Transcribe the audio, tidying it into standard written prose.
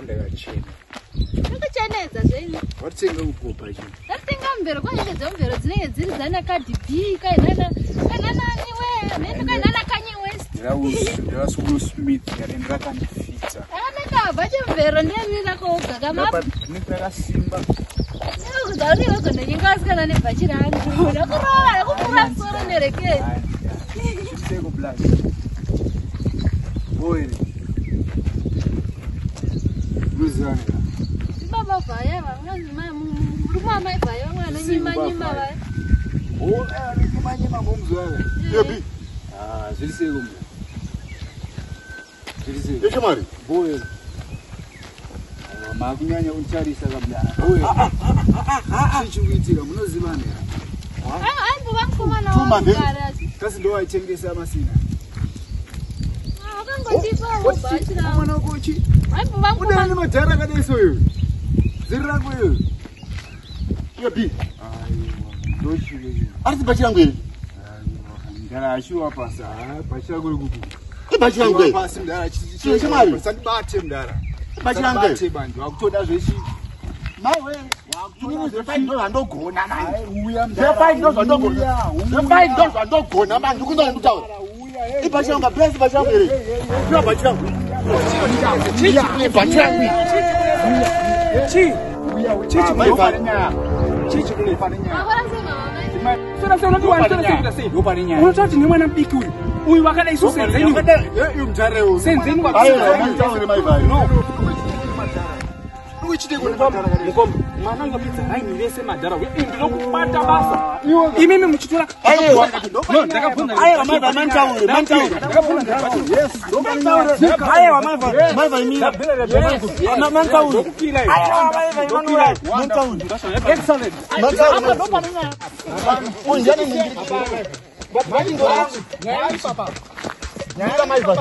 Ndakachenedza zvenyu. Watsenga upopa chini. Ndatenga mbero kwanje dzomvero dzinenge dziri dzana kadi B kainana nani we nene kainana Kanye West. Ndira school Smith yarendera kandifitsa. Anakabva chemvero ndeni nakoga kama. Ndinotaka simba. Ndakudzauri wagona nyingasikana nebhachi rangu. Ndakurova kupura soro nereketi. Seko black. Boy. Luzana. Baba vaya vangazi mama mai vaya mwana nyima vaya. Oh, nyima ngomzwana. Yebi. Zviriseko mwana. Zviriseko. Yeshamari. Boy. Makunyanya uncharisa kabla. Boy. Chichuitika munozivana. Aibo vankomana wagara. Kasi ndo aitengesa masina. Akangotipa bhachi rangu. Mwana kochi. Aibo vankomana. Udani majara kadeso yo. Zirako yo. Yebi. Aiwa. Ndoshile. Arisi bhachi rangu ere. Ndara ashuwa pasa. Bhachi rangu rikuku. Bhachi rangu ere. Pasi ndara chichi. Chimari. Sandibate mndara. Bhachi rangu ere. Sandibate bantu. Wakutoda zvechi. Maiwe. Wakutoda zvechi ndo andogona manje. Uya mndara. Zvechi ndo andogona. Zvechi ndo andogona manje. Ukunda mutaura. Bhachi rangu pesi bhachi rangu ere. Ndiwa bhachi rangu. Chichi bhachi rangu. Chichi kunofanya. Chichi kunofanya. Unototi ni mwana mbiki uyu. Uyu wakada isu Senzeni. Uyu mjare uyu. Senzeni kwa Mukombo, mwananga pizza haini vese madara. Ndilo kupata basa. Imimi mchitura. No, ndakabvunza. Aya wamaiva mantauri. Yes. Aya wamaiva. Maiva imira. Mantauri. Aya wamaiva mantauri. Excellent. Mantauri. Unjani ngiri. Bati ndo. Nyaya papa. Nyaya maiva.